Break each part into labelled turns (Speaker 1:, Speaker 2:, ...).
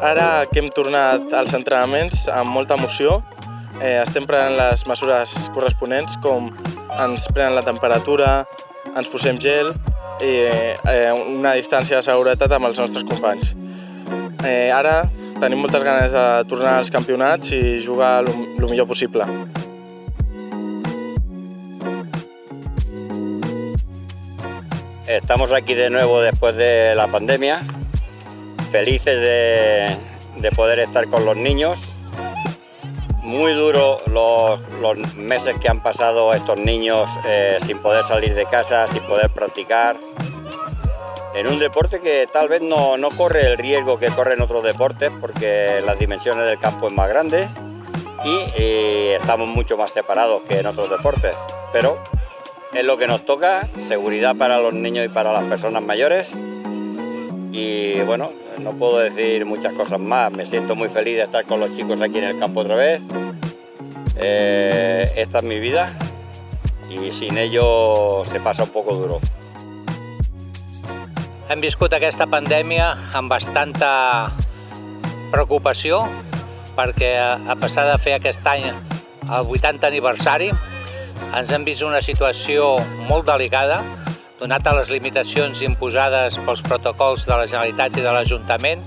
Speaker 1: Ara que hem tornat als entrenaments amb molta emoció, estem prenent les mesures corresponents, com ens prenen la temperatura, ens posem gel i una distància de seguretat amb els nostres companys. Ara tenim moltes ganes de tornar als campionats i jugar el millor possible.
Speaker 2: Estamos aquí de nuevo después de la pandemia, felices de poder estar con los niños. Muy duro los meses que han pasado estos niños sin poder salir de casa, sin poder practicar, en un deporte que tal vez no corre el riesgo que corren otros deportes, porque las dimensiones del campo es más grande y estamos mucho más separados que en otros deportes, pero es lo que nos toca, seguridad para los niños y para las personas mayores. Y bueno, no puedo decir muchas cosas más, me siento muy feliz de estar con los chicos aquí en el campo otra vez. Esta es mi vida y sin ello se pasa un poco duro.
Speaker 3: Hem viscut aquesta pandèmia amb bastanta preocupació perquè a passar de fer aquest any el 80 aniversari ens hem vist una situació molt delicada, donat a les limitacions imposades pels protocols de la Generalitat i de l'Ajuntament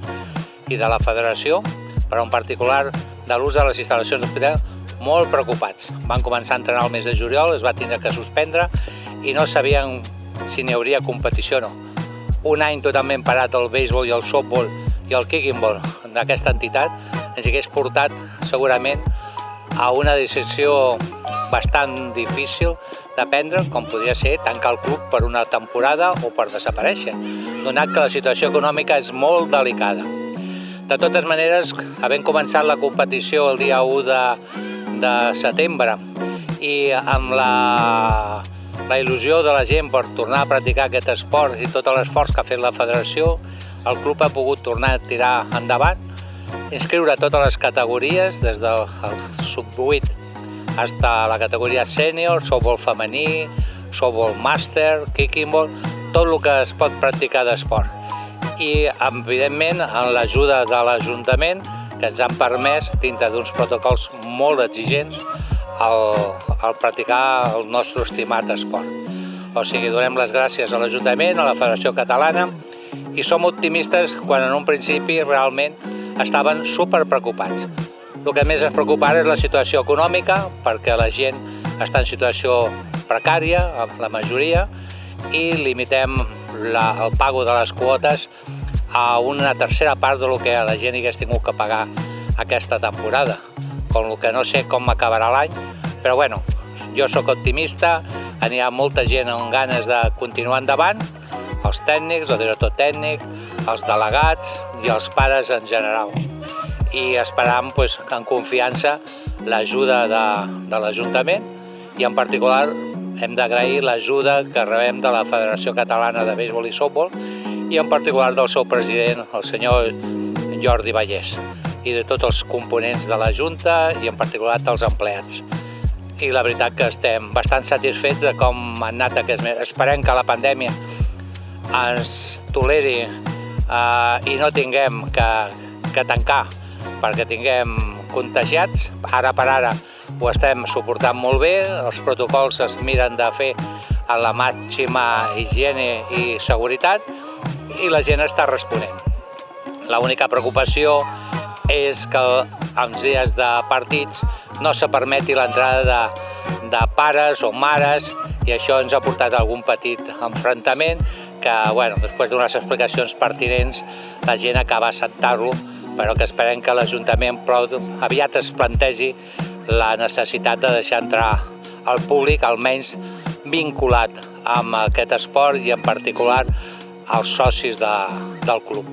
Speaker 3: i de la Federació, però en particular de l'ús de les instal·lacions d'hospital, molt preocupats. Van començar a entrenar el mes de juliol, es va tindre que suspendre i no sabien si n'hi hauria competició o no. Un any totalment parat el béisbol i el softball i el kicking ball d'aquesta entitat ens hagués portat segurament a una decisió bastant difícil de prendre, com podria ser tancar el club per una temporada o per desaparèixer, donat que la situació econòmica és molt delicada. De totes maneres, havent començat la competició el dia 1 de setembre i amb la il·lusió de la gent per tornar a practicar aquest esport i tot l'esforç que ha fet la federació, el club ha pogut tornar a tirar endavant, inscriure totes les categories, des del sub-8 fins a la categoria sènior, softball femení, softball màster, kicking ball, tot el que es pot practicar d'esport. I, evidentment, amb l'ajuda de l'Ajuntament, que ens han permès, dintre d'uns protocols molt exigents, el practicar el nostre estimat esport. O sigui, donem les gràcies a l'Ajuntament, a la Federació Catalana, i som optimistes quan en un principi realment estaven superpreocupats. El que més ens preocupa ara és la situació econòmica, perquè la gent està en situació precària, la majoria, i limitem el pago de les quotes a una tercera part del que la gent hagués tingut que pagar aquesta temporada. Com que no sé com acabarà l'any, però bueno, jo sóc optimista, n'hi ha molta gent amb ganes de continuar endavant, els tècnics, el director tècnic, els delegats i els pares en general. I esperam amb confiança l'ajuda de l'Ajuntament i en particular hem d'agrair l'ajuda que rebem de la Federació Catalana de Béisbol i Softball i en particular del seu president, el senyor Jordi Vallès, i de tots els components de la Junta i en particular dels empleats. I la veritat que estem bastant satisfets de com han anat aquests mesos. Esperem que la pandèmia ens toleri i no tinguem que tancar perquè tinguem contagiats. Ara per ara ho estem suportant molt bé, els protocols es miren de fer a la màxima higiene i seguretat i la gent està responent. L'única preocupació és que en dies de partits no se permeti l'entrada de pares o mares i això ens ha portat a algun petit enfrontament que, després d'unes explicacions pertinents, la gent acaba acceptant-lo, però que esperem que l'Ajuntament aviat es plantegi la necessitat de deixar entrar el públic, almenys vinculat amb aquest esport i en particular els socis del club.